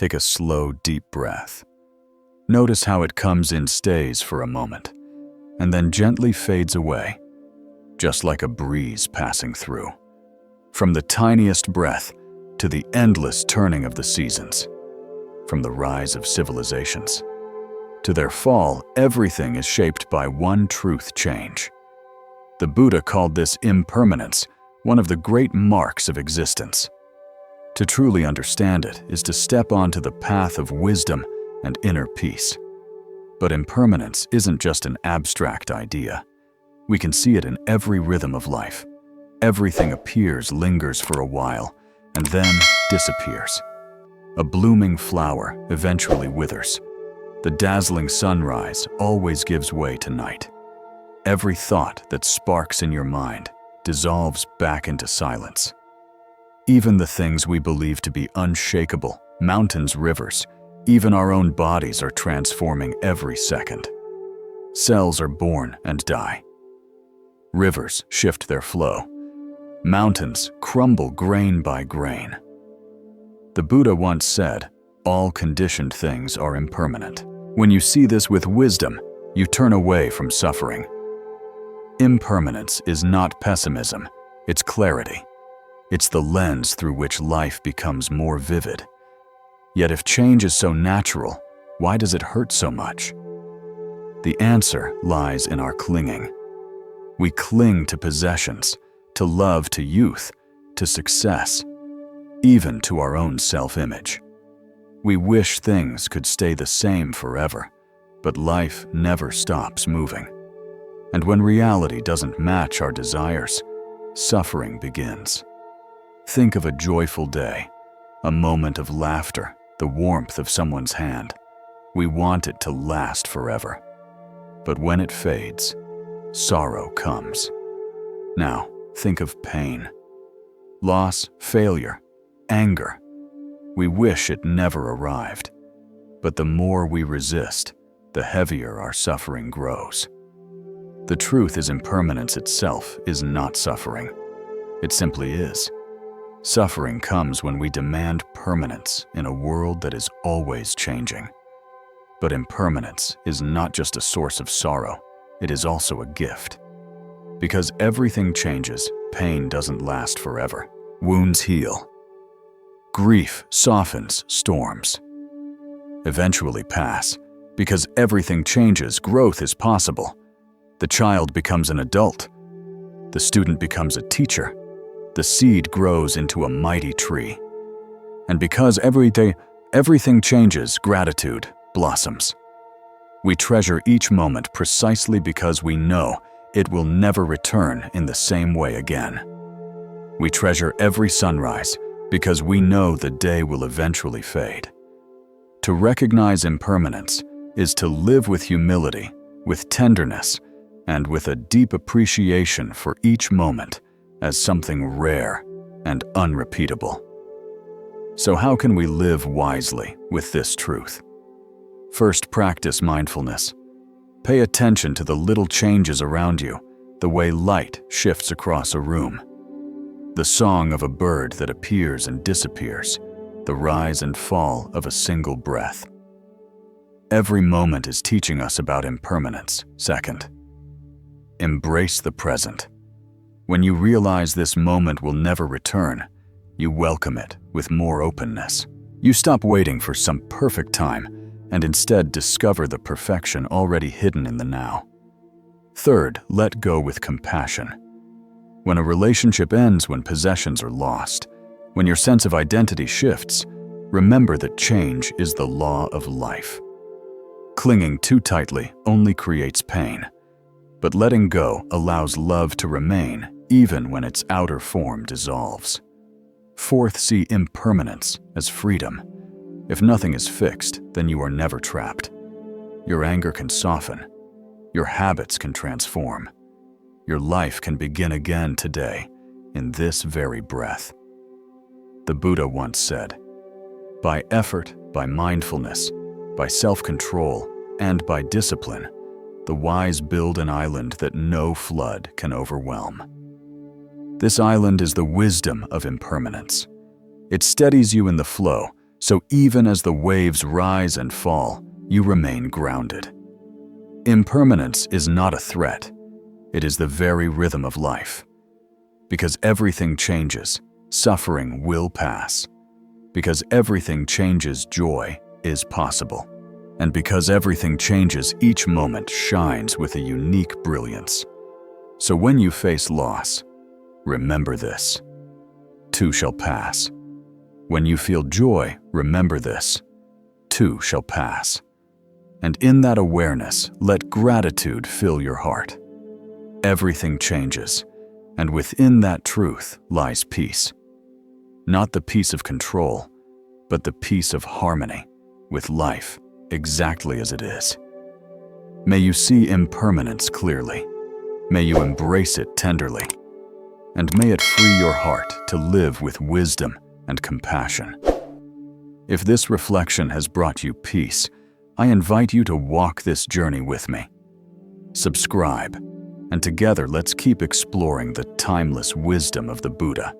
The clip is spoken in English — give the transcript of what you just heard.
Take a slow, deep breath. Notice how it comes in, stays for a moment, and then gently fades away, just like a breeze passing through. From the tiniest breath to the endless turning of the seasons, from the rise of civilizations to their fall, everything is shaped by one truth change. The Buddha called this impermanence, one of the great marks of existence. To truly understand it is to step onto the path of wisdom and inner peace. But impermanence isn't just an abstract idea. We can see it in every rhythm of life. Everything appears, lingers for a while, and then disappears. A blooming flower eventually withers. The dazzling sunrise always gives way to night. Every thought that sparks in your mind dissolves back into silence. Even the things we believe to be unshakable, mountains, rivers, even our own bodies are transforming every second. Cells are born and die. Rivers shift their flow. Mountains crumble grain by grain. The Buddha once said, "All conditioned things are impermanent." When you see this with wisdom, you turn away from suffering. Impermanence is not pessimism, it's clarity. It's the lens through which life becomes more vivid. Yet if change is so natural, why does it hurt so much? The answer lies in our clinging. We cling to possessions, to love, to youth, to success, even to our own self-image. We wish things could stay the same forever, but life never stops moving. And when reality doesn't match our desires, suffering begins. Think of a joyful day, a moment of laughter, the warmth of someone's hand. We want it to last forever. But when it fades, sorrow comes. Now, think of pain, loss, failure, anger. We wish it never arrived, but the more we resist, the heavier our suffering grows. The truth is, impermanence itself is not suffering. It simply is. Suffering comes when we demand permanence in a world that is always changing. But impermanence is not just a source of sorrow, it is also a gift. Because everything changes, pain doesn't last forever. Wounds heal. Grief softens storms. Eventually pass. Because everything changes, growth is possible. The child becomes an adult. The student becomes a teacher. The seed grows into a mighty tree. And because everything changes, gratitude blossoms. We treasure each moment precisely because we know it will never return in the same way again. We treasure every sunrise because we know the day will eventually fade. To recognize impermanence is to live with humility, with tenderness, and with a deep appreciation for each moment as something rare and unrepeatable. So how can we live wisely with this truth? First, practice mindfulness. Pay attention to the little changes around you, the way light shifts across a room, the song of a bird that appears and disappears, the rise and fall of a single breath. Every moment is teaching us about impermanence. Second, embrace the present. When you realize this moment will never return, you welcome it with more openness. You stop waiting for some perfect time and instead discover the perfection already hidden in the now. Third, let go with compassion. When a relationship ends, when possessions are lost, when your sense of identity shifts, remember that change is the law of life. Clinging too tightly only creates pain, but letting go allows love to remain even when its outer form dissolves. Fourth, see impermanence as freedom. If nothing is fixed, then you are never trapped. Your anger can soften. Your habits can transform. Your life can begin again today, in this very breath. The Buddha once said, "By effort, by mindfulness, by self-control, and by discipline, the wise build an island that no flood can overwhelm." This island is the wisdom of impermanence. It steadies you in the flow, So even as the waves rise and fall, you remain grounded. Impermanence is not a threat. It is the very rhythm of life. Because everything changes, suffering will pass. Because everything changes, joy is possible. And because everything changes, each moment shines with a unique brilliance. So when you face loss, remember this: too shall pass. When you feel joy, remember this: too shall pass. And in that awareness, let gratitude fill your heart. Everything changes, and within that truth lies peace. Not the peace of control, but the peace of harmony with life exactly as it is. May you see impermanence clearly. May you embrace it tenderly. And may it free your heart to live with wisdom and compassion. If this reflection has brought you peace, I invite you to walk this journey with me. Subscribe, and together let's keep exploring the timeless wisdom of the Buddha.